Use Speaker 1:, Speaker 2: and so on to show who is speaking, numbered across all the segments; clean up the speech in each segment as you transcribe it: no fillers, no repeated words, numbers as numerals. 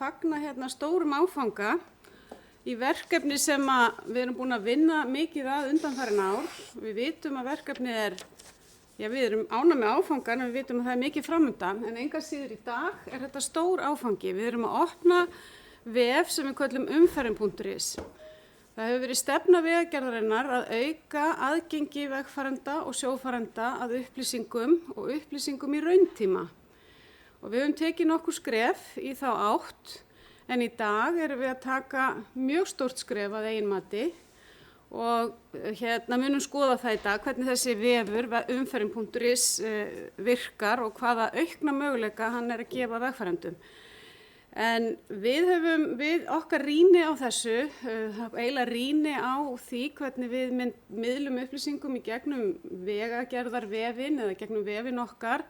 Speaker 1: fagna hérna stórum áfanga í verkefni sem við erum búin að vinna mikið að undanfarin ár. Við vitum að verkefnið við erum ánægð með áfangan en við vitum að það mikið framundan. En engu að síður í dag þetta stór áfangi. Við erum að opna vef sem við köllum umferðin.is. Það hefur verið stefna Vegagerðarinnar að auka aðgengi vegfarenda og sjófarenda að upplýsingum og upplýsingum í rauntíma. Og við höfum tekið nokkur skref í þá átt, en í dag erum við að taka mjög stórt skref að eigin mati og munum skoða það í dag hvernig þessi vefur umferðin.is virkar og hvaða aukna möguleika hann að gefa vegfarendum. En við okkar rýni á þessu, eiginlega rýni á því hvernig við miðlum upplýsingum í gegnum Vegagerðarvefinn eða gegnum vefinn okkar,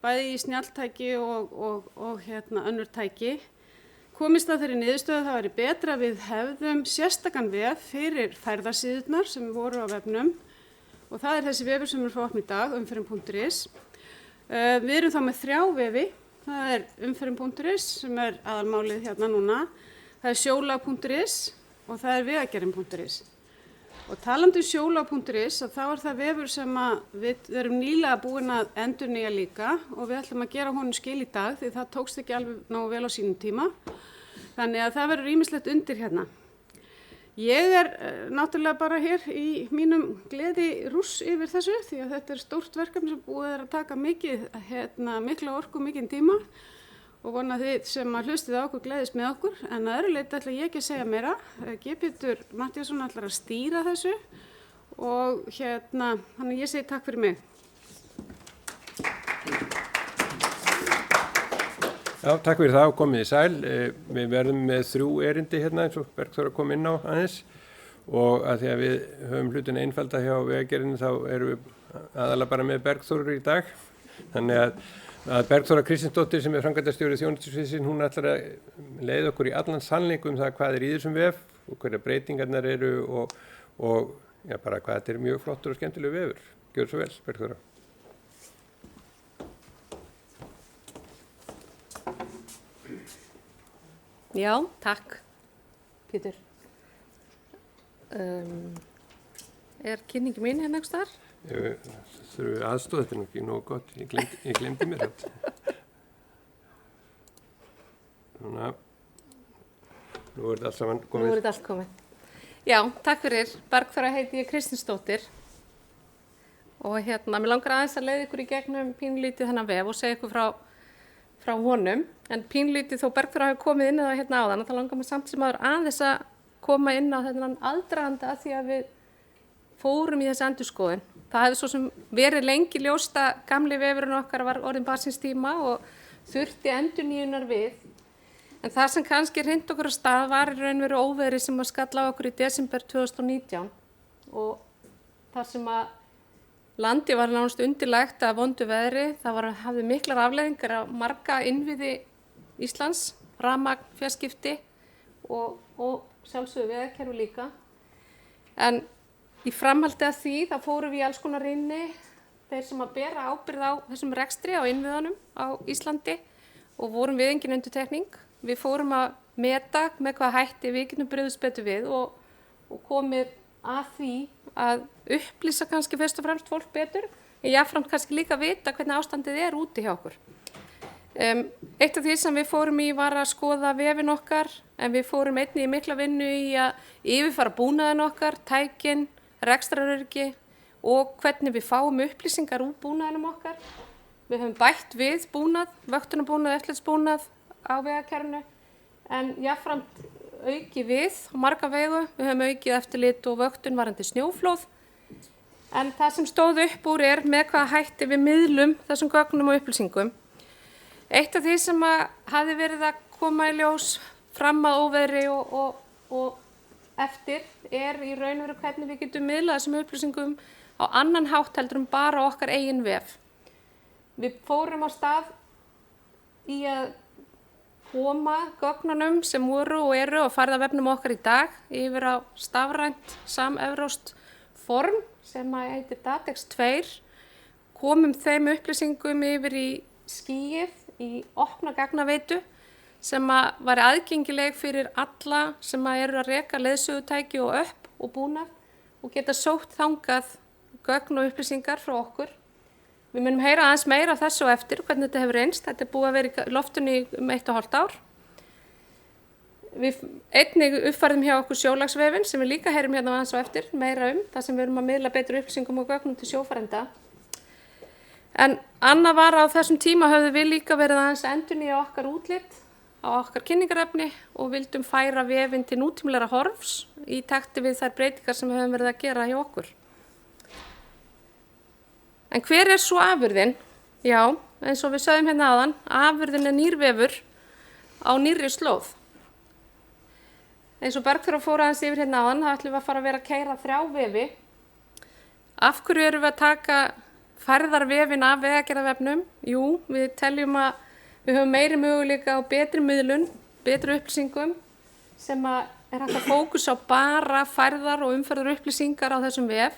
Speaker 1: bæði í snjalltæki og önnur tæki. Komist að þeirri niðurstöðu að það væri betra að við hefðum sérstakan vef fyrir færðarsíðurnar sem voru á vefnum og það þessi vefur sem frá opna í dag, umferðin.is. Við erum þá með 3 vefi, það umferðin.is sem aðalmálið hérna núna, það sjólag.is og það vegagerðin.is. Og talandi sjólag.is þá það vefur sem við erum nýlega búin að endurnýja líka og við ætlum að gera honum skil í dag því það tókst ekki alveg nógu vel á sínum tíma. Þannig að það verður ýmislegt undir hérna. Ég náttúrulega bara hér í mínum gleði rúss yfir þessu því að þetta stórt verkefni sem búið að taka mikla orku, mikinn tíma og vona þið sem hlustið á okkur gleðist með okkur, en að öðru leyti ætla ég ekki að segja meira. Pétur Matthíasson ætlar að stýra þessu og þannig ég segi takk fyrir mig.
Speaker 2: Já, takk fyrir það og komið í sæl. Við verðum með 3 erindi hérna eins og Bergþóra kom inn á aðeins og að því að við höfum hlutin einfalda hjá Vegagerðinni þá erum við aðalega bara með Bergþóru í dag. Þannig að Bergþóra Kristinsdóttir sem framkvæmdastjóri þjónustusviðsins, hún ætlar að leiða okkur í allan sannleikum það hvað í þessum vef og hverja breytingarnar eru og bara hvað þetta mjög flottur og skemmtilegu vefur. Gjörðu svo vel, Bergþóra.
Speaker 3: Já, takk, Pétur. Kynningi mín hérna einhvers staðar?
Speaker 2: Þurfum við aðstoð, þetta ekki nógu gott, ég glemdi mér þetta. Svona, nú þetta allt saman komið.
Speaker 3: Nú þetta allt komið. Já, takk fyrir. Bergþóra heiti ég Kristinsdóttir. Og mér langar aðeins að leiða ykkur í gegnum pínlítið þennan vef og segja ykkur frá honum. En pínlítið þó Bergþóra hefur komið inn á það áðan, þá langar mér samt sem áður aðeins að koma inn á þennan aðdraganda því að við fórum í þessi endurskoðun. Það hefði svo sem verið lengi ljóst að gamli vefurinn okkar var orðinn barns síns tíma og þurfti endurnýjunar við. En það sem kannski hrinti okkur af stað var í raun og veru óveðrið sem skall á okkur í desember 2019 og þar sem að landið var nánast undirlagt af vondu veðri. Það hafði miklar afleiðingar á marga innviði Íslands, rafmagn, fjarskipti og sjálfsögðu vegakerfi líka. En í framhaldi af því þá fórum við í alls konar rýni þeir sem að bera ábyrgð á þessum rekstri á innviðunum á Íslandi og vorum við engin undirtekning. Við fórum að meta með hvað hætti við getum brugðist betur við og komið að því að upplýsa kannski fyrst og fremst fólk betur en jafnframt kannski líka vita hvernig ástandið úti hjá okkur. Eitt af því sem við fórum í var að skoða vefinn okkar en við fórum einnig í mikla vinnu í að yfirfara búnaðinn okkar, tækin, rekstraröryggi og hvernig við fáum upplýsingar úr búnaðinum okkar. Við höfum bætt við búnað, vöktunarbúnað, eftirlitsbúnað á vegakerfinu en jafnframt aukið við á marga vegu. Við höfum aukið eftirlit og vöktun varðandi snjóflóð en það sem stóð upp úr með hvaða hætti við miðlum þessum gögnum og upplýsingum. Eitt af því sem hafði verið að koma í ljós fram að óveðri og eftir í raun og veru hvernig við getum miðlað þessum upplýsingum á annan hátt heldur bara okkar eigin vef. Við fórum á stað í að koma gögnunum sem voru og eru á færðarvefnum okkar í dag yfir á stafrænt samevrópskt form sem heitir Datex 2. Komum þeim upplýsingum yfir í skýið í opna gagnaveitu sem að væri aðgengileg fyrir alla sem að eru að reka leiðsögutæki og upp og búnað og geta sótt þangað gögn og upplýsingar frá okkur. Við munum heyra aðeins meira af þessu og eftir, hvernig þetta hefur reynst. Þetta búið að vera í loftinu í 1,5 ár. Við einnig uppfærðum hjá okkur sjólagsvefinn sem við líka heyrum hérna aðeins og eftir, meira þar sem við erum að miðla betri upplýsingum og gögnum til sjófarenda. En annað var á þessum tíma höfðum við líka verið aðeins að endurnýja okkar útlit á okkar kynningarefni og vildum færa vefinn til nútímalegra horfs í takti við þær breytingar sem við höfum verið að gera hjá okkur. En hver svo afurðin? Já, eins og við sögðum hérna áðan, afurðin nýr vefur á nýrri slóð. Eins og Bergþóra fór aðeins yfir hérna áðan, þá ætlum við að fara að vera að keyra 3 vefi. Af hverju erum við að taka færðarvefinn af Vegagerðavefnum? Jú, við teljum að við höfum meiri möguleika á betri miðlun, betri upplýsingum sem að hægt að fókusa á bara færðar og umferðar upplýsingar á þessum vef.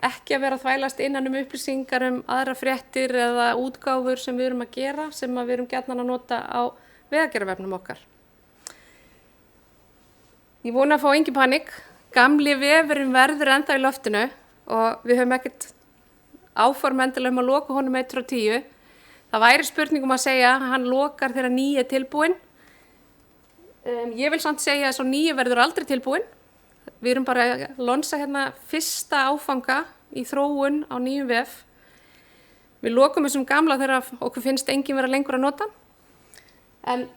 Speaker 3: Ekki að vera að þvælast innan upplýsingar aðra fréttir eða útgáfur sem við erum að gera sem að við erum gjarnan að nota á Vegagerðavefnum okkar. Ég vona að fá engin panik. Gamli vefurinn verður ennþá í loftinu og við höfum ekkert áform endilega að loka honum 1 frá 10. Það væri spurningum að segja að hann lokar þegar nýi er tilbúinn. Ég vil samt segja að svo nýi verður aldrei tilbúinn. Við erum bara að lonsa hérna fyrsta áfanga í þróun á nýjum vef. Við lokum þessum gamla þegar okkur finnst enginn vera lengur að nota. En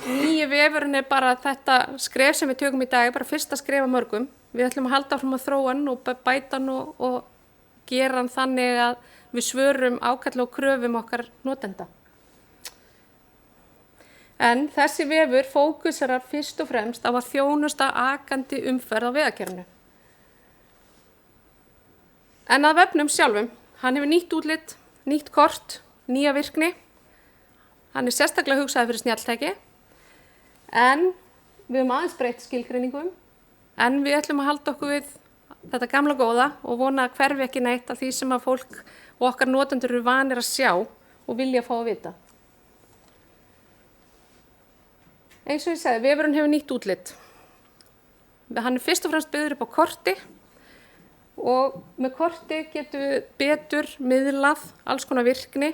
Speaker 3: nýji vefurinn er bara þetta skref sem við tökum í dag, bara fyrsta skref af mörgum. Við ætlum að halda áfram að þróa hann og bæta hann og gera hann þannig að við svörum ákalli og kröfum okkar notenda. En þessi vefur fókuserar fyrst og fremst á að þjónusta akandi umferð á vegakerfinu. En að vefnum sjálfum, hann hefur nýtt útlit, nýtt kort, nýja virkni. Hann er sérstaklega hugsaður fyrir snjalltæki. En við höfum aðeins breytt skilgreiningum, en við ætlum að halda okkur við þetta gamla góða og vona að hverfi ekki neitt af því sem að fólk og okkar notendur eru vanir að sjá og vilja fá að vita. Eins og ég segi, vefurinn hefur nýtt útlit. Hann er fyrst og fremst byggður upp á korti og með korti getum við betur miðlað alls konar virkni,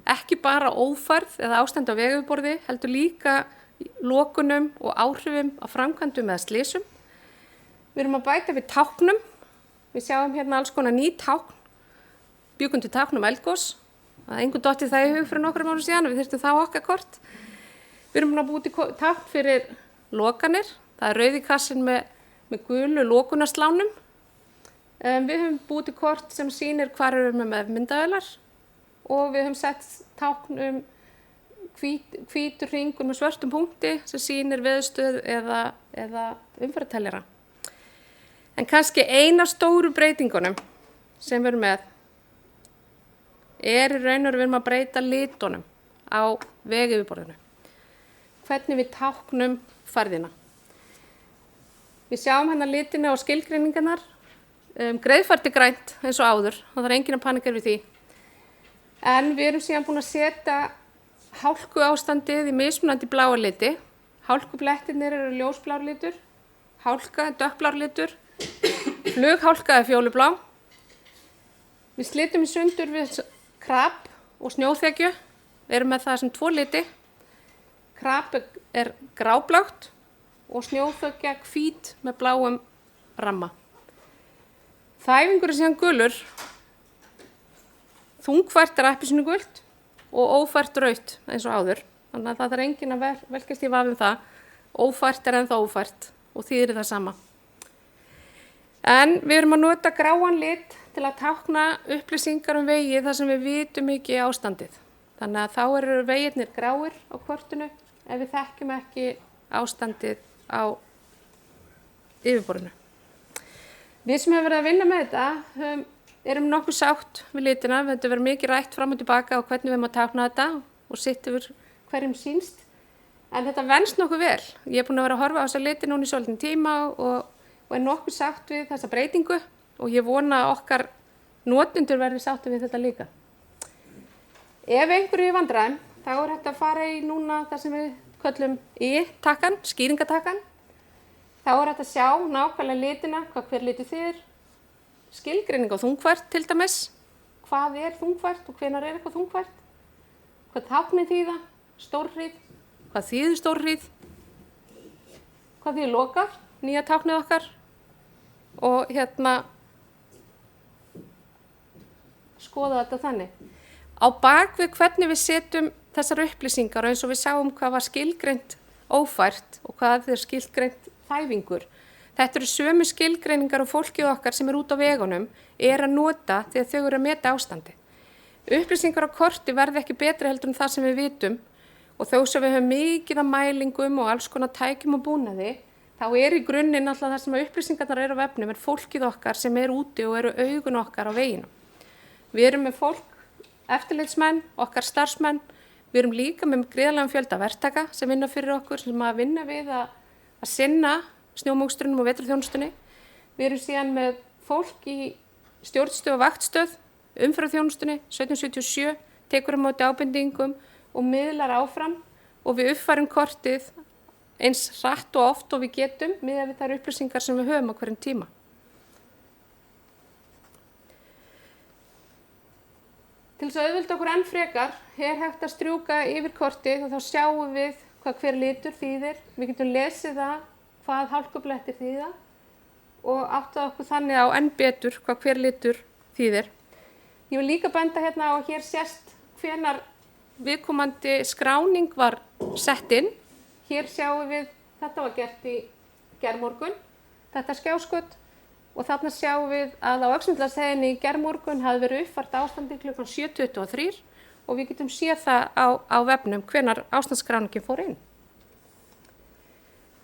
Speaker 3: ekki bara ófærð eða ástand á vegayfirborði, heldur líka lokunum og áhrifum á framkvæmdum eða slysum. Við erum að bæta við táknum. Við sjáum hérna alls konar ný tákn. Bjuggum til táknum eldgos. Það er engum dottið það í hug fyrir nokkrum árum síðan. Við þyrftum þá okkar kort. Við erum að búið til tákn fyrir lokanir. Það er rauði kassin með gulu lokunarslánum. Við höfum búið til kort sem sýnir hvar erum við með myndavélar og við höfum sett tákn hvítur hringur með svörtum punkti sem sýnir veðurstöð eða umferðarteljara. En kannski eina stóru breytingunum sem við erum með er í raun og við erum að breyta litunum á vegayfirborðinu. Hvernig við táknum færðina. Við sjáum hérna litina og skilgreiningarnar. Greiðfært er grænt eins og áður, það er enginn að panika við því. En við erum síðan búin að setja hálku ástandið í mismunandi bláa liti. Hálkublettirnir eru ljósblár litur, hálka dökkblár litur, flughálka er fjólublá. Við slitum í sundur við krab og snjóþekju, erum með það sem 2 liti. Krab er gráblátt og snjóþekja hvít með bláum ramma. Þæfingur er síðan gulur, þungfært er appelsínugult og ófært rautt eins og áður. Þannig að það er enginn að velkast í vafa það. Ófært er ennþá ófært og þýðir það sama. En við erum að nota gráan lit til að tákna upplýsingar vegi þar sem við vitum ekki ástandið. Þannig að þá eru vegirnir gráir á kortinu ef við þekkjum ekki ástandið á yfirborðinu. Við sem hefur verið að vinna með þetta erum nokkuð sátt við litina. Þetta verður mikið rætt fram og tilbaka og hvernig við erum að tákna þetta og sitt yfir hverjum sýnst. En þetta venst nokkuð vel. Ég er búin að vera að horfa á þessa liti núna í svolítinn tíma og er nokkuð sátt við þessa breytingu og ég vona að okkar notendur verði sátt við þetta líka. Ef einhverju í vandræðum, þá er hægt að fara í núna þar sem við köllum takkan, skýringatakkan. Þá hægt að sjá nákvæmlega litina, hvað hver litur þýðir, skilgreining á þungfært til dæmis, hvað þungfært og hvenær eitthvað þungfært, hvað táknin þýða, stórhríð, hvað þýðir stórhríð, hvað þýðir lokar, nýja táknið okkar og skoða þetta þannig. Á bakvið hvernig við setjum þessar upplýsingar eins og við sáum hvað var skilgreint ófært og hvað er skilgreint þæfingur. Þetta eru sömu skilgreiningar og fólkið okkar sem út á vegunum að nota þegar þau eru að meta ástandi. Upplýsingar á korti verði ekki betri heldur en það sem við vitum og þó sem við höfum mikið af mælingum og alls konar tækjum og búnaði, þá í grunninn alltaf það sem upplýsingarnar eru á vefnum fólkið okkar sem úti og eru augun okkar á veginum. Við erum með fólk, eftirlitsmenn, okkar starfsmenn, við erum líka með gríðarlegan fjölda verktaka sem vinna fyrir okkur, sem að vinna við að sinna snjómokstrunum og vetrarþjónustunni. Við erum síðan með fólk í stjórnstöð og vaktstöð, umferðarþjónustunni, 1777, tekur á móti ábendingum og miðlar áfram og við uppfærum kortið eins hratt og oft og við getum miðað við þær upplýsingar sem við höfum á hverjum tíma. Til þess að auðvelda okkur enn frekar hægt að strjúka yfir kortið og þá sjáum við hvað hver litur þýðir. Við getum lesið það hvað hálkublettir þýða og áttað okkur þannig á enn betur hvað hver litur þýðir. Ég vil líka benda á að hér sést hvenær viðkomandi skráning var sett inn. Hér sjáum við, þetta var gert í gærmorgun, þetta skjáskot. Og þarna sjáum við að á Öxnadalsheiðinni í gærmorgun hafði verið uppfært ástandi klukkan 7:23 og við getum séð það á vefnum hvenær ástandsskráningin fór inn.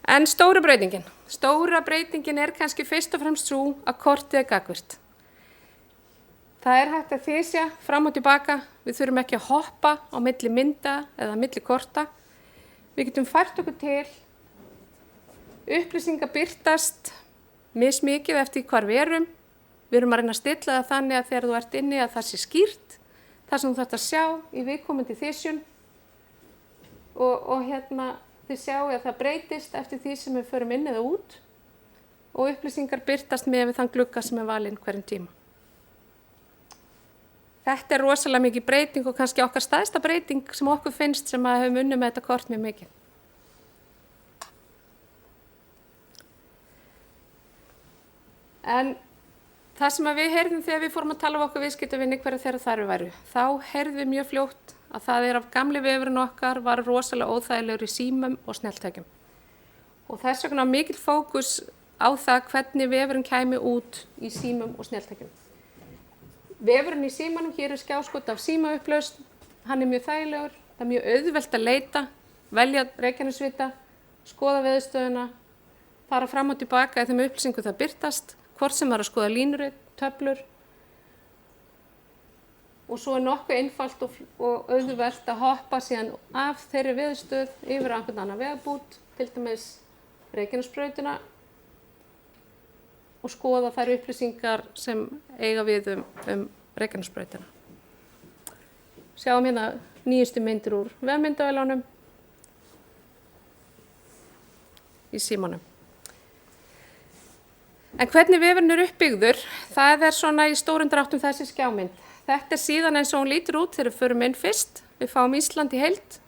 Speaker 3: En stóra breytingin kannski fyrst og fremst sú að kortið gagnvirkt. Það hægt að þysja fram og tilbaka, við þurfum ekki að hoppa á milli mynda eða milli korta. Við getum fært okkur til, upplýsingar birtast mismikið eftir hvar við erum. Við erum að reyna að stilla það þannig að þegar þú ert inni að það sé skýrt, það sem þú þarft að sjá í viðkomandi þysjun og þið sjáu að það breytist eftir því sem við förum inn eða út og upplýsingar birtast með þann glugga sem valinn hverjum tíma. Þetta rosalega mikið breyting og kannski okkar stærsta breyting sem okkur finnst sem að höfum unnið með þetta kort mjög mikið. En það sem við heyrðum þegar við fórum að tala um okkar viðskiptavini hverju þeirra þarfir væru, þá heyrðum við mjög fljótt að það af gamli vefurinn okkar var rosalega óþægilegur í símum og snjalltækjum. Og þess vegna mikill fókus á það hvernig vefurinn kæmi út í símum og snjalltækjum. Vefurinn í símanum, hér skjáskot af símaupplausn, hann mjög þægilegur, það mjög auðvelt að leita, velja Reykjanesvita, skoða veðurstöðuna, fara fram og tilbaka eða þeim upplýsingu það birtast, hvort sem að skoða línurit, töflur og svo nokkuð einfalt og auðvelt að hoppa síðan af þeirri veðurstöð yfir á einhvern annan vegabút, til dæmis Reykjanesbrautina og skoða þær upplýsingar sem eiga við Reykjanesbrautina. Sjáum nýjustu myndir úr vefmyndavélunum í símanum. En hvernig vefurinn uppbyggður, það svona í stórum dráttum þessi skjámynd. Þetta síðan eins og hún lítur út þegar við förum inn fyrst. Við fáum Ísland í heild.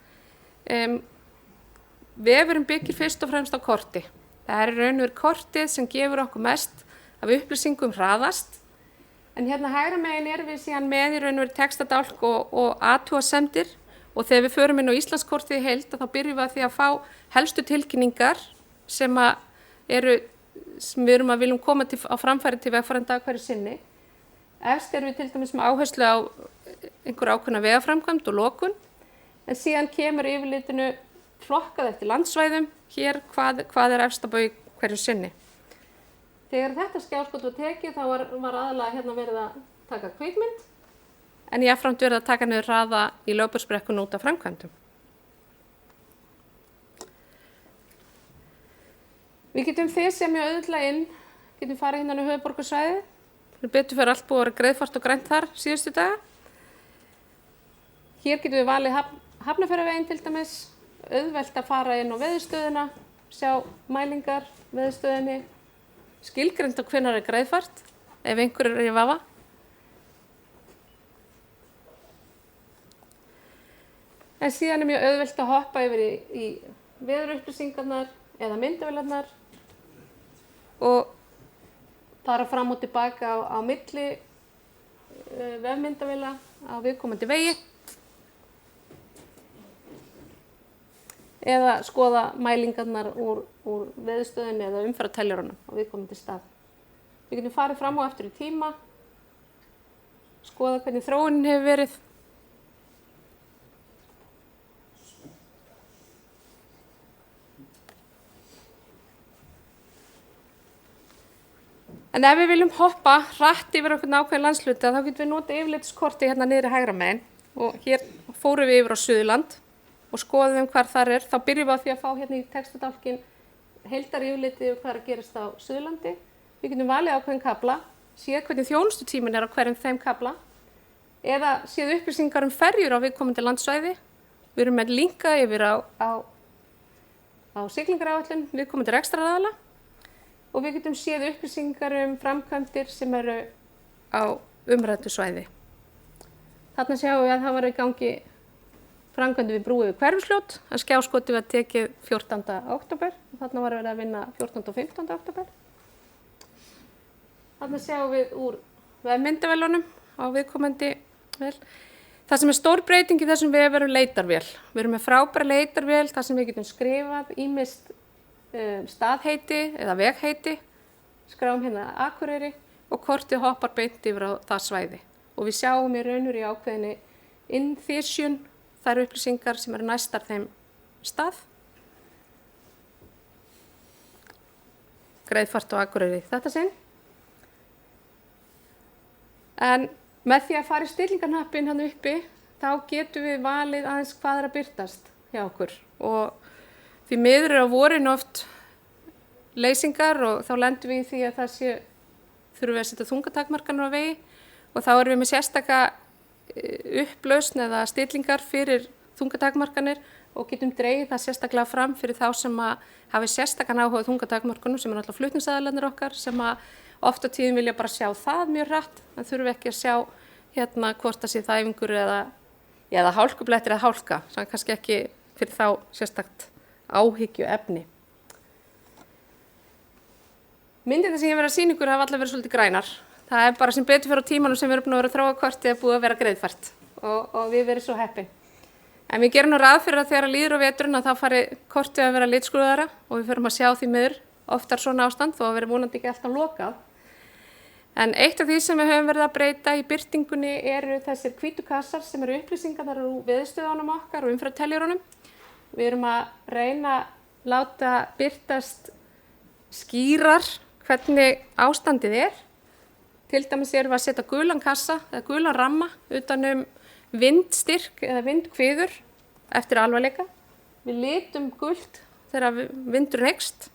Speaker 3: Vefurinn byggir fyrst og fremst á korti. Það í raun og veru kortið sem gefur okkur mest af upplýsingum hraðast. En hægra megin erum við síðan með í raun og veru textadálk og athugasemdir. Og þegar við förum inn á Íslandskortið í heild, þá byrjum við að því að fá helstu tilkynningar sem við erum að viljum koma á framfæri til vegfarenda hverju sinni. Efst erum við til dæmis með áherslu á einhver ákveðna vegaframkvæmd og lokun, en síðan kemur yfirlitinu flokkað eftir landsvæðum, hér hvað efst að baug hverju sinni. Þegar þetta skjáskot var tekið þá var aðalega verið að taka kvikmynd, en jafnframt verið að taka niður hraða í Lögbergsbrekkuna út af framkvæmdum. Við getum þysjað mjög auðveldlega inn, getum farið á höfuðborgarsvæðið. Betur fyrir allt búið að vera greiðfært og grænt þar síðustu daga. Hér getum við valið Hafnarfjarðarveginn til dæmis, auðvelt að fara inn á veðurstöðina, sjá mælingar veðurstöðinni, skilgreint á hvenær greiðfært, ef einhver í vafa. En síðan mjög auðvelt að hoppa yfir í veðurupplýsingarnar eða myndavélarnar og fara fram og tilbaka á milli vefmyndavéla á viðkomandi vegi eða skoða mælingarnar úr veðurstöðinni eða umferðarteljaranum á viðkomandi stað. Við getum farið fram og aftur í tíma, skoða hvernig þróunin hefur verið. En ef við viljum hoppa hratt yfir einhvern ákveðinn landshluta þá getum við notað yfirlitskortið hérna niðri hægra megin og hér fórum við yfir á Suðurland og skoðum hvar þar er. Þá byrjum við á því að fá hérna í textadálkinn heildaryfirlitið yfir hvað er að gerast á Suðurlandi. Við getum valið ákveðinn kafla, séð hvernig þjónustutíminn er á hverjum þeim kafla eða séð upplýsingar ferjur á viðkomandi landsvæði. Við erum með linka yfir á siglingaráætlun viðkomandi rekstraraðila. Og við getum séð upplýsingar framkvæmdir sem eru á umræddu svæði. Þarna sjáum við að það var í gangi framkvæmdir við Búið við Hverfisfljót. Það skjáskotið var tekið 14. október og þarna var verið að vinna 14. og 15. október. Þarna sjáum við úr vefmyndavélunum á viðkomandi vel. Það sem er stór breyting í þessum vef leitarvél. Við erum með frábæra leitarvél þar sem við getum skrifað ýmist staðheiti eða vegheiti, skráum hérna Akureyri og kortið hoppar beint yfir á það svæði. Og við sjáum í raunur í ákveðinni þysjun þær upplýsingar sem eru næstar þeim stað. Greiðfært á Akureyri þetta sinn. En með því að fara í stillingarhnappinn hann uppi, þá getum við valið aðeins hvað er að birtast hjá okkur. Og því miður á vorin oft leysingar og þá lendum við í því að þurfum við að setja þungatakmarkanir á vegi og þá erum við með sérstaka upplausn eða stillingar fyrir þungatakmarkanir og getum dregið það sérstaklega fram fyrir þá sem að hafi sérstakan áhuga á þungatakmarkunum sem er alltaf flutningsaðilarnir okkar sem að oft á tíðum vilja bara sjá það mjög hratt en þurfum ekki að sjá hérna hvort það sé þæfingur eða hálkublettir eða hálka sem kannski ekki fyrir þá sérstakt áhyggju efni. Myndirnar sem ég verið að sýna ykkur hafa allar verið svolítið grænar. Það er bara sem betur fyrir á tímanum sem við erum búin að vera að þróa kortið að búið að vera greiðfært og við verið svo heppin. En við gerum nú ráð fyrir að þegar líður á veturinn að þá fari kortið að vera litskrúðara og við förum að sjá því miður oftar svona ástand þó að vera vonandi ekki alltaf lokað. En eitt af því sem við höfum verið að breyta í birtingunni eru þessir hvítu kassar sem eru upplýsingarnar úr veðurstöðunum okkar og umferðarteljaranum. Við erum að reyna að láta birtast skýrar hvernig ástandið er. Til dæmis erum við að setja gulan kassa eða gulan ramma utan vindstyrk eða vindkviður eftir alvarleika. Við litum gult þegar vindur eykst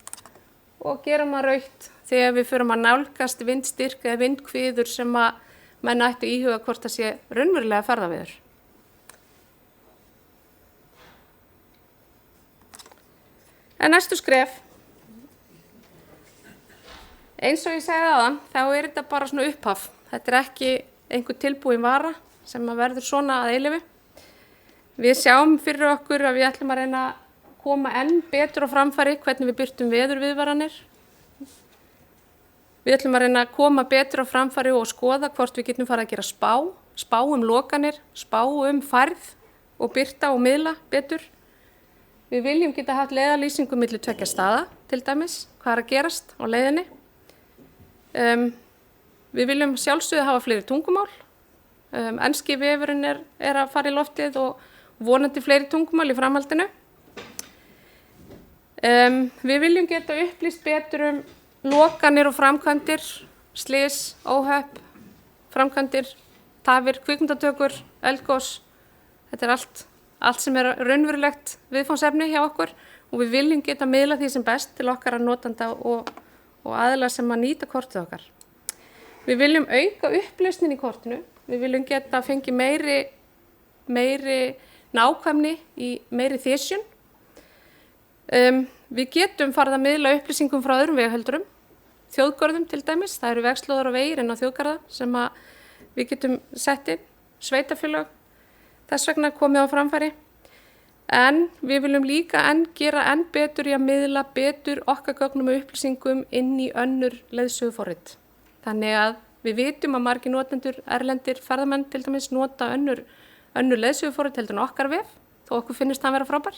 Speaker 3: og gerum það rautt þegar við förum að nálgast vindstyrk eða vindkviður sem að menn ættu íhuga hvort það sé raunverulega færðarveður. En næstu skref, eins og ég segði áðan, þá er þetta bara svona upphaf. Þetta er ekki einhver tilbúin vara sem að verður svona að eilífu. Við sjáum fyrir okkur að við ætlum að reyna að koma enn betur á framfæri hvernig við birtum veðurviðvaranir. Við ætlum að reyna að koma betur á framfæri og skoða hvort við getum farið að gera spá lokanir, spá færð og birta og miðla betur. Við viljum geta haft leiðarlýsingu milli tveggja staða, til dæmis, hvað er að gerast á leiðinni. Við viljum sjálfsögðu hafa fleiri tungumál. Enski vefurinn er að fara í loftið og vonandi fleiri tungumál í framhaldinu. Við viljum geta upplýst betur lokanir og framkvæmdir, slys, óhöpp, framkvæmdir, tafir, kvikmyndatökur, eldgos. Þetta er allt sem er raunverulegt viðfangsefni hjá okkur og við viljum geta miðla því sem best til okkar að notanda og aðila sem að nýta kortið okkar. Við viljum auka upplausnin í kortinu, við viljum geta fengið meiri nákvæmni í meiri þysjun Við getum farið að miðla upplýsingum frá öðrum vegaheldurum, þjóðgörðum til dæmis, það eru vegslóðar og vegir inn á þjóðgarða sem að við getum sett inn, sveitafélög, þess vegna komið á framfæri. En við viljum líka gera enn betur í að miðla betur okkar gögnum og upplýsingum inn í önnur leiðsöguforrit. Þannig að við vitum að margir notendur, erlendir ferðamenn til dæmis nota önnur leiðsöguforrit heldur en okkar vef, þó okkur finnist það vera frábær.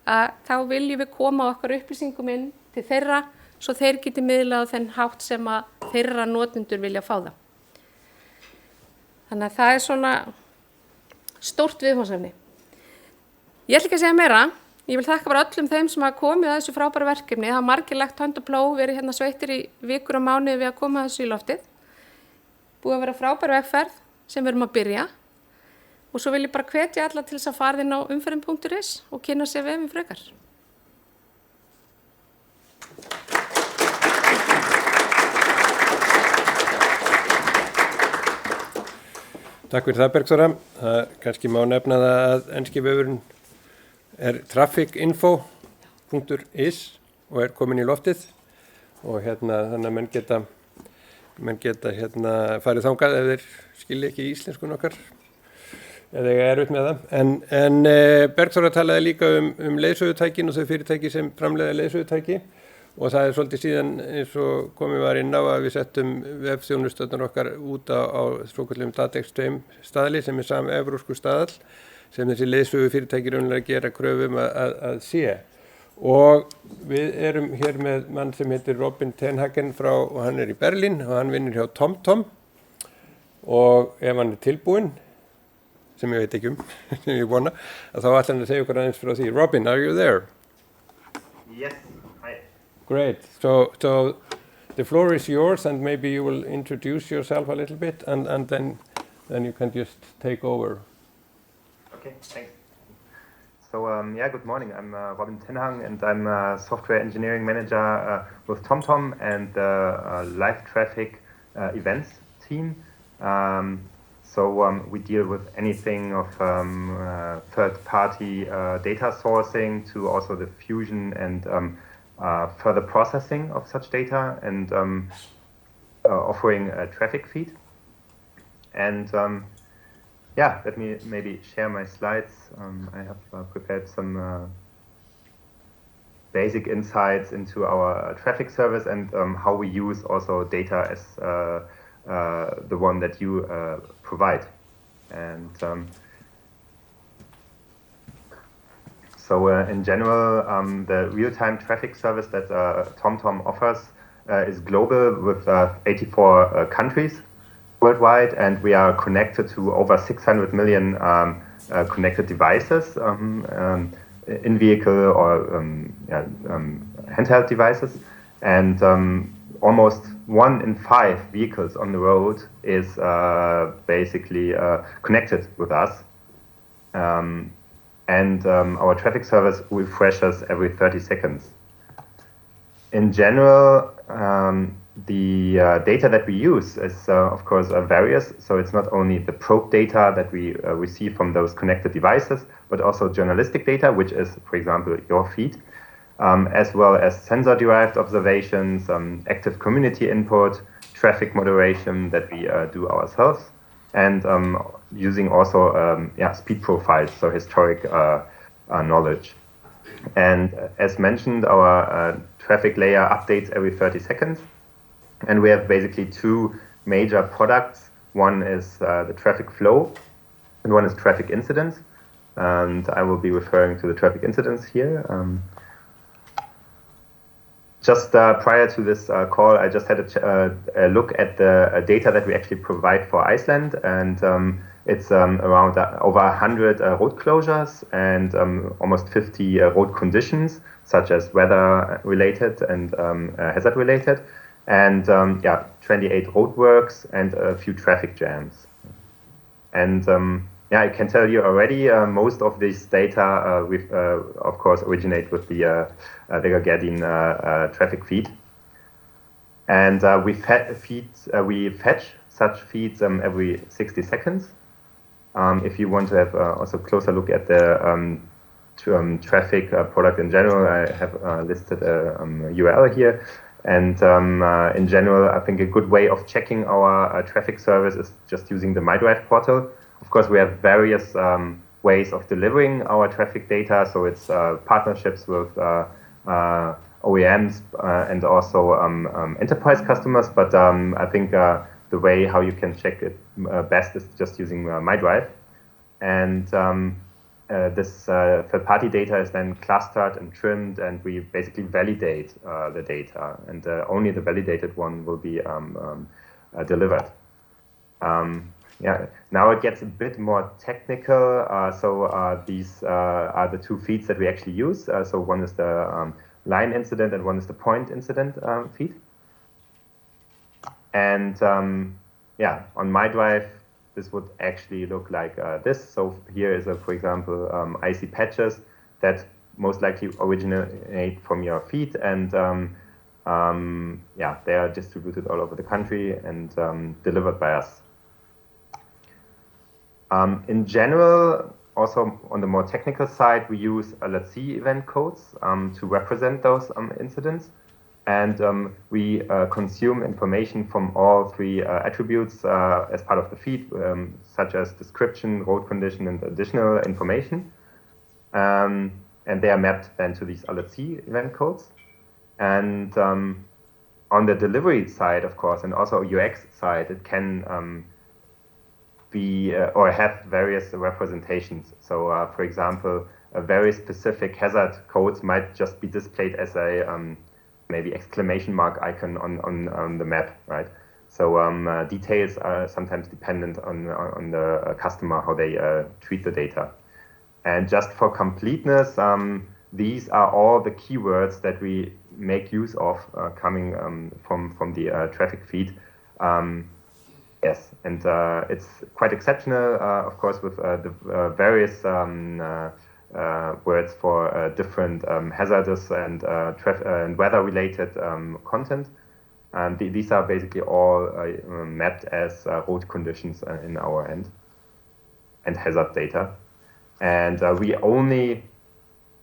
Speaker 3: Þá viljum við koma okkar upplýsingum inn til þeirra svo þeir geti miðlað á þenn hátt sem að þeirra notendur vilja fá það. Þannig að það er svona stórt viðfangsefni. Ég ætla ekki að segja meira. Ég vil þakka bara öllum þeim sem hafa komið að þessu frábæra verkefni. Það hafa margir lagt hönd og plóg, verið hérna sveittir í vikur og mánuði við að koma þessu í loftið. Búið að vera frábær vegferð sem við erum að byrja. Og svo vil ég bara hvetja alla til þess að fara inn á umferðin.is og kynna sér vefinn frekar.
Speaker 2: Takk fyrir það, Bergþóra. Það kannski má nefna það að enski vefurinn trafficinfo.is og komin í loftið og þannig að menn geta farið þangað ef þeir skilja ekki íslenskun okkar eða ég erfitt með það. En Bergþóra talaði líka um leiðsögutækin og þau fyrirtæki sem framleiða leiðsögutæki og það er svolítið síðan eins og komið var inn á að við settum vefþjónustöðnar okkar út á svokallum data exchange staðli sem er evrópskur staðall sem þessi leiðsögufyrirtæki raunlega gera kröfum að sé. Og við erum hér með mann sem heitir Robin Tenhagen og hann er í Berlín og hann vinnur hjá TomTom og ef hann er tilbúinn sem ég veit ekki sem ég vona, að þá ætla hann að segja okkur aðeins frá því. Robin, are you there?
Speaker 4: Yes, hi.
Speaker 2: Great. So the floor is yours and maybe you will introduce yourself a little bit and then you can just take over.
Speaker 4: Okay, thanks. So good morning. I'm Robin Tenhang and I'm a software engineering manager with TomTom and the live traffic events team. So we deal with anything of third-party data sourcing to also the fusion and further processing of such data and offering a traffic feed. And let me maybe share my slides. I have prepared some basic insights into our traffic service and how we use also data as the one that you provide. And in general, the real-time traffic service that TomTom offers is global with 84 countries worldwide, and we are connected to over 600 million connected devices, in-vehicle or handheld devices, and almost 1 in 5 vehicles on the road is basically connected with us. And our traffic service refreshes every 30 seconds. In general, the data that we use is, of course, various. So it's not only the probe data that we receive from those connected devices, but also journalistic data, which is, for example, your feed, as well as sensor-derived observations, active community input, traffic moderation that we do ourselves, and using also speed profiles, so historic knowledge. And as mentioned, our traffic layer updates every 30 seconds. And we have basically 2 major products. One is the traffic flow, and one is traffic incidents. And I will be referring to the traffic incidents here. Just prior to this call, I just had a look at the data that we actually provide for Iceland, and it's around over 100 road closures and almost 50 road conditions, such as weather-related and hazard-related, and 28 roadworks and a few traffic jams. And I can tell you already, most of this data, of course, originate with the Vegagerðarinnar traffic feed. And we fetch such feeds every 60 seconds. If you want to have also a closer look at the traffic product in general. I have listed a URL here. And in general, I think a good way of checking our traffic service is just using the MyDrive portal. Of course, we have various ways of delivering our traffic data. So it's partnerships with OEMs and also enterprise customers. But I think the way how you can check it best is just using MyDrive. And this third-party data is then clustered and trimmed, and we basically validate the data, and only the validated one will be delivered. Now it gets a bit more technical. These are the two feeds that we actually use. So one is the line incident and one is the point incident feed. And on MyDrive, this would actually look like this. So here is, for example, icy patches that most likely originate from your feed, and they are distributed all over the country and delivered by us. In general, also on the more technical side, we use let's see event codes to represent those incidents. And we consume information from all three attributes as part of the feed, such as description, road condition, and additional information. And they are mapped then to these let's see event codes. And on the delivery side, of course, and also UX side, it can be or have various representations. So, for example, a very specific hazard codes might just be displayed as a maybe exclamation mark icon on the map, right? So details are sometimes dependent on the customer, how they treat the data. And just for completeness, these are all the keywords that we make use of coming from the traffic feed. Yes, and it's quite exceptional, of course, with the various words for different hazardous and weather-related content. And these are basically all mapped as road conditions in our end and hazard data. And we only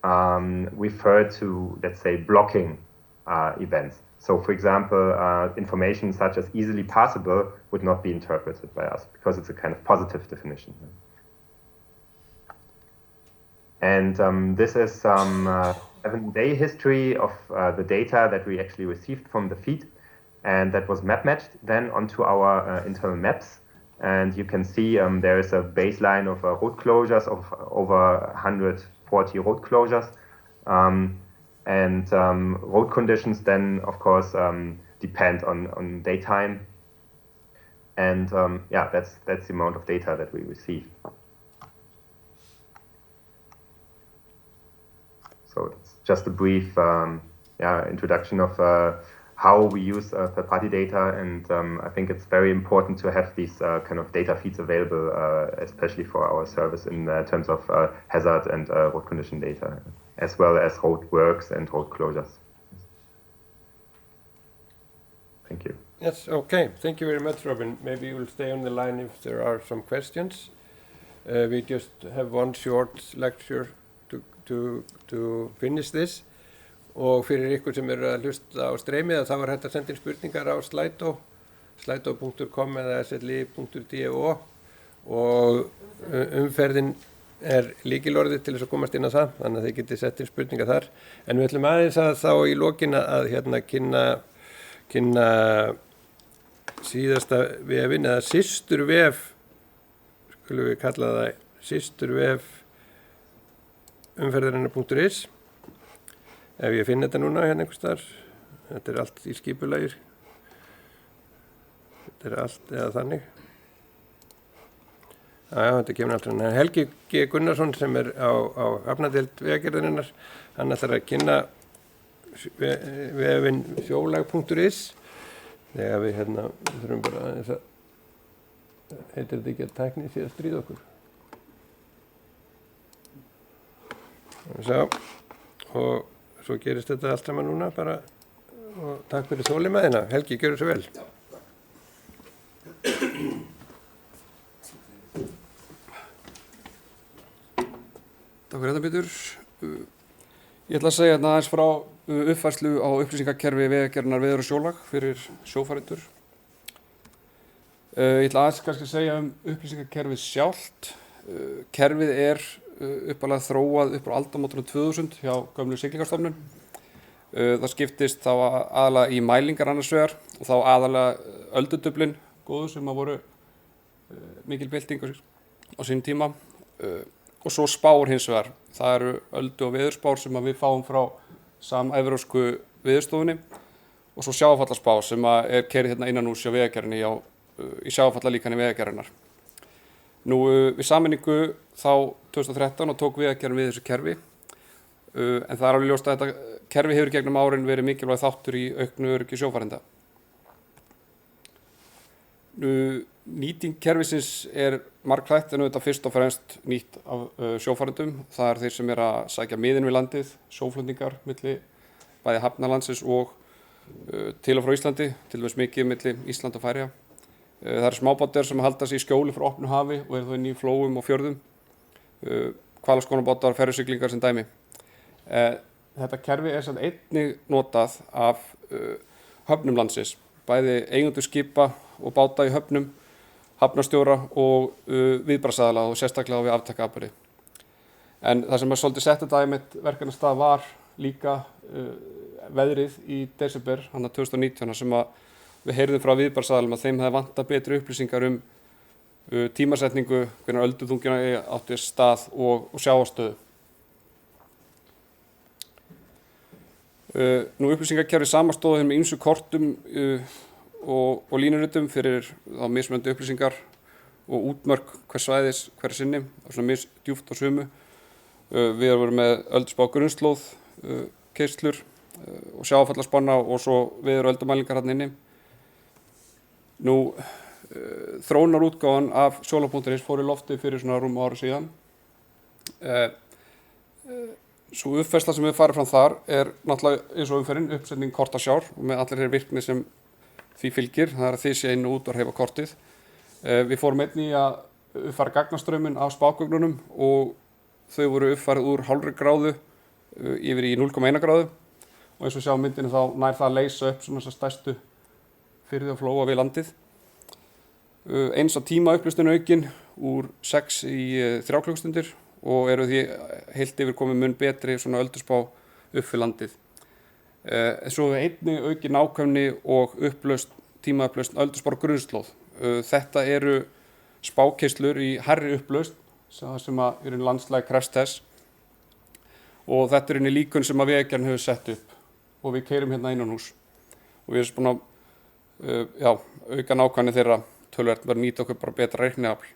Speaker 4: refer to, let's say, blocking events. So, for example, information such as easily passable would not be interpreted by us because it's a kind of positive definition. And this is some 7-day history of the data that we actually received from the feed, and that was map matched then onto our internal maps. And you can see there is a baseline of road closures of over 140 road closures. And road conditions then, of course, depend on daytime. And that's the amount of data that we receive. So it's just a brief introduction of how we use third-party data, and I think it's very important to have these kind of data feeds available, especially for our service in terms of hazard and road condition data, as well as road works and road closures. Thank you.
Speaker 2: Yes, okay. Thank you very much, Robin. Maybe you will stay on the line if there are some questions. We just have one short lecture to finish this, og fyrir ykkur sem eru að hlusta á streymið þá er hægt að senda inn spurningar á slido.com eða sli.do, og umferðin er lykilorðið til þess að komast inn á það, þannig að þið getið sett inn spurningar þar. En við ætlum aðeins að þá í lokin að kynna síðasta vefinn, eða systurvef, skulum við kalla það systurvef umferðarinnar.is. Ef ég finn þetta núna hérna einhvers staðar, þetta er allt í skipulagir, þetta er allt eða þannig. Þetta kemur alltaf hérna. Helgi G. Gunnarsson sem er á hafnardeild Vegagerðarinnar, hann ætlar að kynna vefinn sjólag.is. Þegar við þurfum bara aðeins að, heitir þetta ekki að tækni sé að stríða okkur. Og svo gerist þetta allt saman núna bara, og takk fyrir þolinmæðina. Helgi, gjörðu svo vel.
Speaker 5: Takk fyrir þetta, Pétur. Ég ætla að segja aðeins frá uppfærslu á upplýsingakerfi Vegagerðarinnar veður og sjólag fyrir sjófærendur. Ég ætla aðeins kannski að segja upplýsingakerfið sjálft. Kerfið uppalega þróað upp á aldamótunum 2000 hjá gömlu Siglingastofnun. Það skiptist þá aðalega í mælingar annars vegar og þá aðalega ölduduflin góðu sem voru mikil bylting á sín tíma. Og svo spár hins vegar. Það eru öldu- og veðurspár sem við fáum frá samevrópsku veðurstofunni og svo sjávarfallaspá sem keyrð hérna innan hús hjá Vegagerðinni í sjávarfallalíkani Vegagerðarinnar. Við sameiningu þá 2013 og tók Vegagerðin við þessu kerfi en það alveg ljóst að þetta kerfi hefur gegnum árin verið mikilvæg þáttur í auknu öryggi sjófarenda. Nýting kerfisins margþætt en auðvitað fyrst og fremst nýtt af sjófarendum. Það þeir sem að sækja miðin við landið, sjóflutningar milli bæði hafnalandsins og til og frá Íslandi, til dæmis mikið milli Ísland og Færja. Það eru smábátar sem halda sig í skjóli frá opnu hafi og þau inn í flóum og fjörðum. Hvalaskoðunarbátar, ferjusiglingar sem dæmi. Þetta kerfi samt einnig notað af höfnum landsins, bæði eigendur skipa og báta í höfnum, hafnarstjóra og viðbragðsaðila og sérstaklega við aftakaatburði. En það sem svolítið sett þetta í mitt verkefnastað var líka veðrið í desember 2019 sem við heyrðum frá viðbragðsaðilum að þeim hefði vantað betri upplýsingar tímasetningu, hvernig ölduþungina átti stað og sjávarstöðu. Upplýsingakerfi samanstóð með ýmsum kortum og línuritum fyrir mismunandi upplýsingar og útmörk hvers svæðis hverju sinni, svona misdjúpt á sumu. Við vorum með ölduspá grunnslóð, keyslur og sjávarfallaspanna og svo veður- og öldumælingar þarna inni. Þróunarútgáfan af sjólag.is fór í lofti fyrir svona rúmu ári síðan. Sú uppfærsla sem við farið fram þar náttúrulega eins og umferðin, uppsetning kortasjár og með allir þeir virkni sem því fylgir, það að þysja inn og út og hreyfa kortið. Við fórum einnig í að uppfæra gagnastraumin af spágögnunum og þau voru uppfærið úr 0,5 gráðu yfir í 0,1 gráðu og eins og sjá myndinu þá nær það að leysa upp svona þessa stærstu firði og flóa við landið. Eins á tímaupplýstun aukin úr 6 í 3 klukkustundir og eru því heilt yfir komið mun betri svona ölduspá upp fyrir landið. Svo við einnig aukin nákvæmni og tímaupplausn ölduspár grunnslóð. Þetta eru spákeyslur í hærri upplausn sem landslæg krefst þess og þetta líkun sem Vegagerðin hefur sett upp og við keyrum hérna innan hús og við erum búin að auka nákvæmni þeirra töluvert að nýta okkur bara betra reikniafl.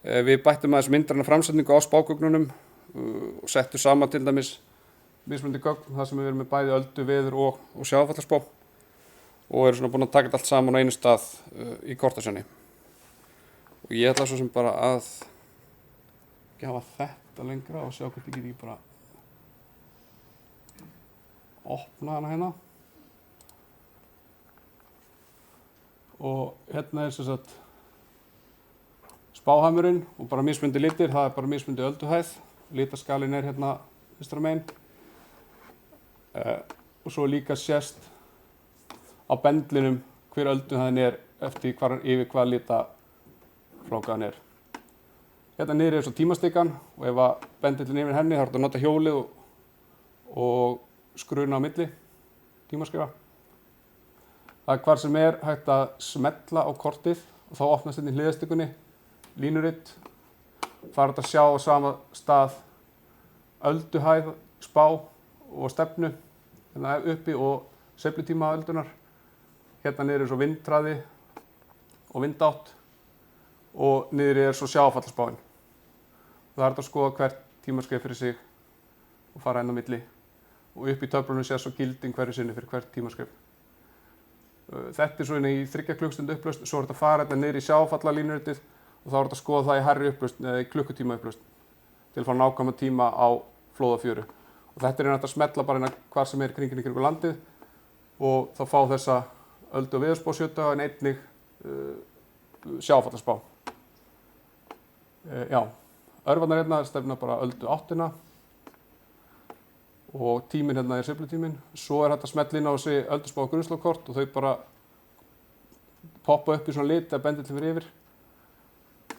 Speaker 5: Við bættum aðeins myndræna framsetningu á spágögnunum og settum saman til dæmis mismunandi gögn þar sem við erum með bæði öldu, veður og sjávarfallaspá og erum svona búin að taka allt saman á einu stað í kortasjóni. Og ég ætla svo sem bara að gefa þetta lengra og sjá hvort ég geti bara opna hana hérna. Og hérna sem sagt spáhamurinn og bara mismunandi litir, það bara mismunandi ölduhæð. Litaskalinn hérna vinstra megin. Og svo líka sést á bendlinum hver ölduhæðin eftir yfir hvað litaflókaðan Hérna niður svo tímastikan og ef að bendillin yfir henni þá er þetta að nota hjólið og skruna á milli tímaskrifa. Það hvar sem hægt að smella á kortið og þá opnast hérna í hliðastikunni línuritt. Það er hægt að sjá á sama stað ölduhæð, spá og stefnu hérna uppi og sveiflutíma öldunar. Hérna niður svo vindhraði og vindátt og niður svo sjávarfallaspáin. Það er hægt að skoða hvert tímaskeið fyrir sig og fara inn á milli og upp í töflunum sé svo gilding hverju sinni fyrir hvert tímaskeið. Þetta svo inn í 3 klukkustund upplausn, svo er þetta að fara þetta niður í sjávarfallalínuritið og þá er þetta að skoða það í hærri upplausn eða í klukkutíma upplausn til að fá nákvæma tíma á flóðafjöru. Og þetta hægt að smetla bara hvar sem kringum landið og þá fá þessa öldu- og veðurspá en einnig sjávarfallaspá. Örvarnar hérna stefna bara öldu áttina og tíminn hérna sveiflutíminn. Svo hægt að smella inn á þessi ölduspá og grunnslóðkort og þau bara poppa upp í svona lit að benda til fyrir yfir.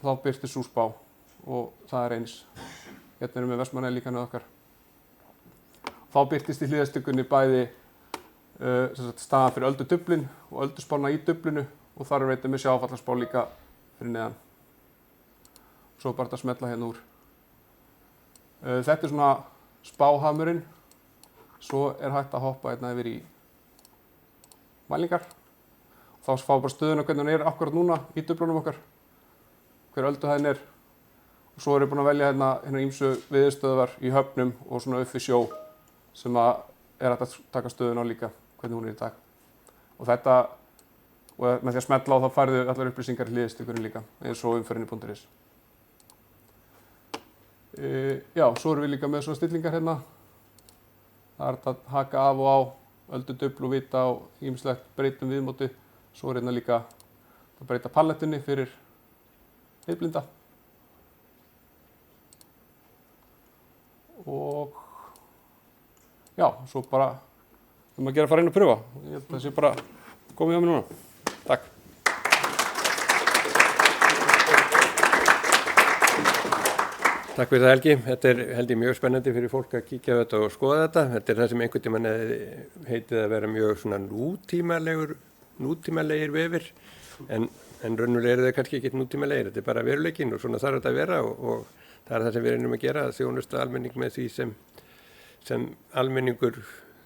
Speaker 5: Þá birtist sú spá og það eins. Hérna erum við Vestmannaeyjar líka með okkar. Þá birtist í hliðarstykkunni bæði staðan fyrir öldu Dublin og ölduspána í Dublinu og þar veitum við sjáfallaspá líka fyrir neðan. Svo bara að smella hérna úr. Þetta svona spáhamurinn. Svo hægt að hoppa hérna yfir í mælingar. Þá fá bara stöðuna hvernig hún akkurat núna í Dublunum okkar. Hver ölduhæðin Og svo erum við búin að velja hérna ýmsu viðstöðvar í höfnum og svona upp við sjó sem hægt að taka stöðuna á líka, hvernig hún í dag. Og þetta, og með því að smella á þá færðu allar upplýsingar í hliðstykkurinn líka, eins og umferðin.is. Já, svo erum við líka með svona stillingar hérna. Það hægt að haka af og á, öldu, dubl og vita og ýmislegt breytum viðmóti. Svo hérna líka að breyta pallettinni fyrir heiðblinda. Og já, svo bara að fara inn og pröfa. Ég held að það sé bara komið á mig núna. Takk.
Speaker 2: Takk fyrir það, Helgi. Þetta held ég mjög spennandi fyrir fólk að kíkja á þetta og skoða þetta. Þetta það sem einhvern tímann heitið að vera mjög svona nútímalegir vefir. En raunverulega það kannski ekki nútímalegir. Þetta bara veruleikinn og svona þarf þetta að vera og það það sem við erum að gera, að þjónusta almenning með því sem almenningur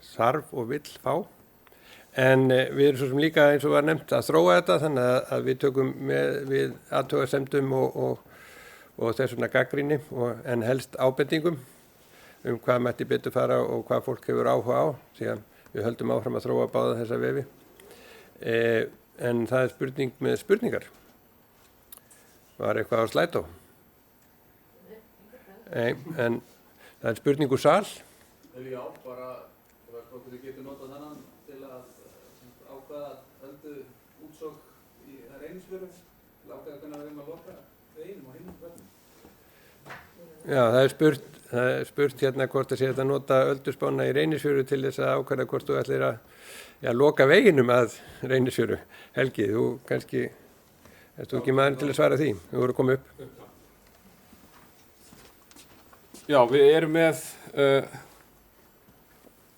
Speaker 2: þarf og vill fá. En við erum svo sem líka eins og var nefnt að þróa þetta þannig að við tökum við athugasemdum og þess vegna gagnrýni en helst ábendingum hvað mætti betur fara og hvað fólk hefur áhuga á því að við höldum áfram að þróa báða þessa vefi. En það spurning með spurningar. Var eitthvað á slætó? Nei, en það spurning úr sal.
Speaker 6: Já, bara hvort þið getur notað þennan til að ákveða öldu útsókn í reynisfjöru til að ákveða hvernig við erum að loka veginum og hinum veginn.
Speaker 2: Já, það spurt hérna hvort það sé að nota ölduspána í reynisfjöru til þess að ákveða hvort þú ætlir að loka veginum að reynisfjöru. Helgi, þú kannski ert þú ekki maður til að svara því? Þú voru að koma upp.
Speaker 5: Já, við erum með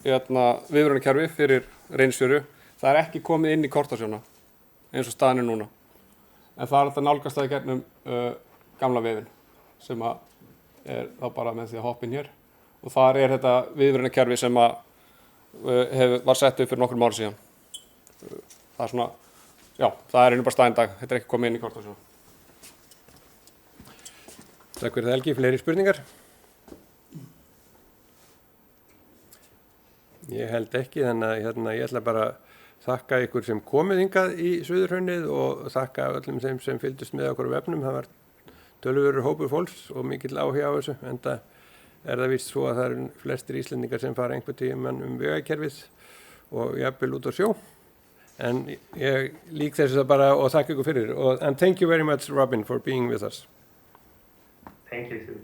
Speaker 5: viðvörunarkerfi fyrir reynisfjöru. Það ekki komið inn í kortasjóna eins og staðan núna. En það hægt að nálgast það í gegnum gamla vefinn sem þá bara með því að hoppa inn hér. Og þar þetta viðvörunarkerfi sem var sett upp fyrir nokkrum árum síðan. Það svona, já, það einu bara staðinn dag. Þetta ekki komið inn í kortasjóna.
Speaker 2: Takk fyrir það, Helgi. Fleiri spurningar? Ég held ekki, þannig að ég ætla bara að þakka ykkur sem komið hingað í Suðurhraunið og þakka öllum þeim sem fylgdust með okkur á vefnum. Það var töluverður hópur fólks og mikill áhuga á þessu, enda það víst svo að það eru flestir Íslendingar sem fara einhvern tímann vegakerfið og jafnvel út á sjó. En ég lík þessu það bara og þakka ykkur fyrir. And thank you very much, Robin, for being with us.
Speaker 4: Thank you too.